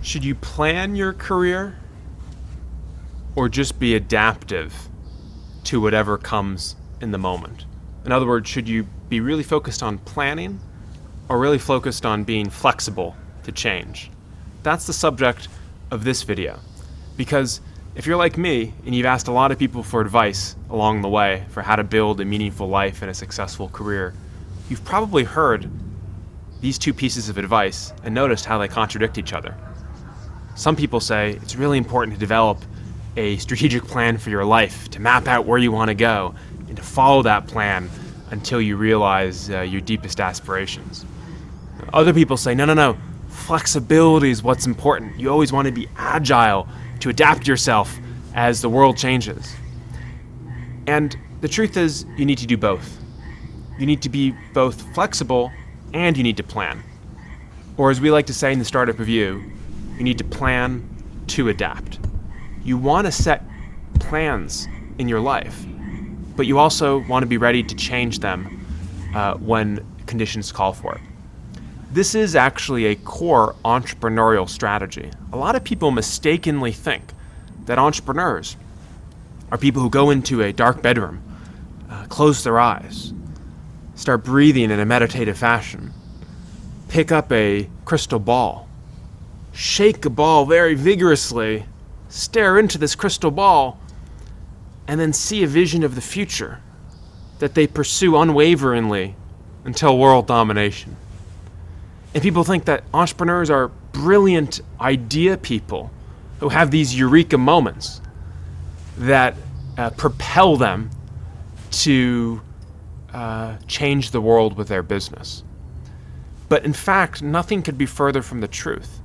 Should you plan your career or just be adaptive to whatever comes in the moment? In other words, should you be really focused on planning or really focused on being flexible to change? That's the subject of this video. Because if you're like me and you've asked a lot of people for advice along the way for how to build a meaningful life and a successful career, you've probably heard these two pieces of advice and noticed how they contradict each other. Some people say it's really important to develop a strategic plan for your life, to map out where you want to go, and to follow that plan until you realize your deepest aspirations. Other people say, no, flexibility is what's important. You always want to be agile, to adapt yourself as the world changes. And the truth is, you need to do both. You need to be both flexible and you need to plan. Or as we like to say in the Startup Review, you need to plan to adapt. You want to set plans in your life, but you also want to be ready to change them when conditions call for it. This is actually a core entrepreneurial strategy. A lot of people mistakenly think that entrepreneurs are people who go into a dark bedroom, close their eyes, start breathing in a meditative fashion, pick up a crystal ball, shake a ball very vigorously, stare into this crystal ball, and then see a vision of the future that they pursue unwaveringly until world domination. And people think that entrepreneurs are brilliant idea people who have these eureka moments that propel them to change the world with their business. But in fact, nothing could be further from the truth.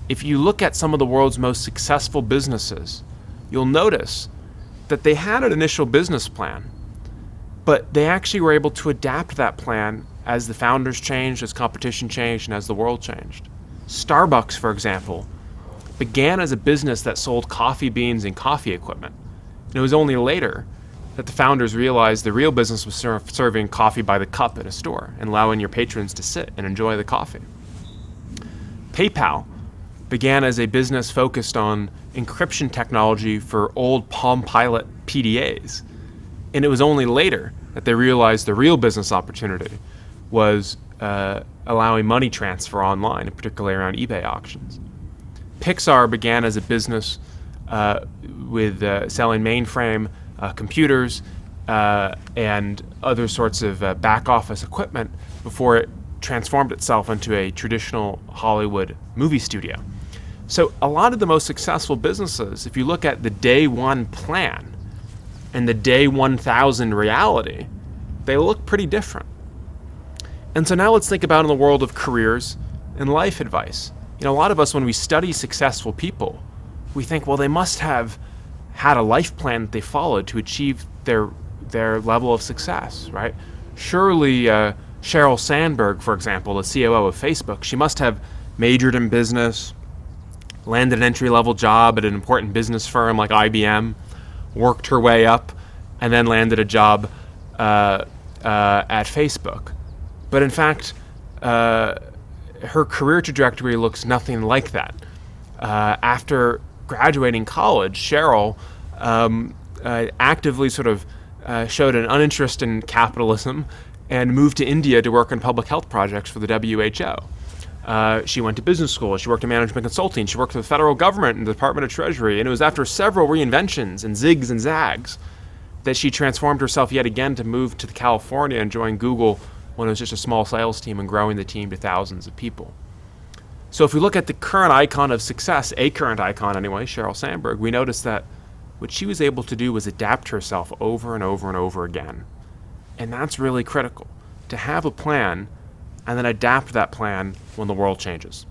If you look at some of the world's most successful businesses, you'll notice that they had an initial business plan, but they actually were able to adapt that plan as the founders changed, as competition changed, and as the world changed. Starbucks, for example, began as a business that sold coffee beans and coffee equipment. And it was only later that the founders realized the real business was serving coffee by the cup at a store and allowing your patrons to sit and enjoy the coffee. PayPal began as a business focused on encryption technology for old Palm Pilot PDAs. And it was only later that they realized the real business opportunity was allowing money transfer online, particularly around eBay auctions. Pixar began as a business with selling mainframe computers and other sorts of back office equipment before it transformed itself into a traditional Hollywood movie studio. So a lot of the most successful businesses, if you look at the day one plan and the day 1000 reality, they look pretty different. And so now let's think about in the world of careers and life advice. You know, a lot of us, when we study successful people, we think, well, they must have had a life plan that they followed to achieve their level of success, right? Surely Sheryl Sandberg, for example, the COO of Facebook, she must have majored in business, landed an entry-level job at an important business firm like IBM, worked her way up, and then landed a job at Facebook. But in fact, her career trajectory looks nothing like that. After graduating college, Sheryl actively sort of showed an uninterest in capitalism and moved to India to work on public health projects for the WHO. She went to business school, she worked in management consulting, she worked for the federal government and the Department of Treasury, and it was after several reinventions and zigs and zags that she transformed herself yet again to move to California and join Google when it was just a small sales team and growing the team to thousands of people. So if we look at the current icon of success, a current icon anyway, Sheryl Sandberg, we notice that what she was able to do was adapt herself over and over and over again. And that's really critical, to have a plan and then adapt that plan when the world changes.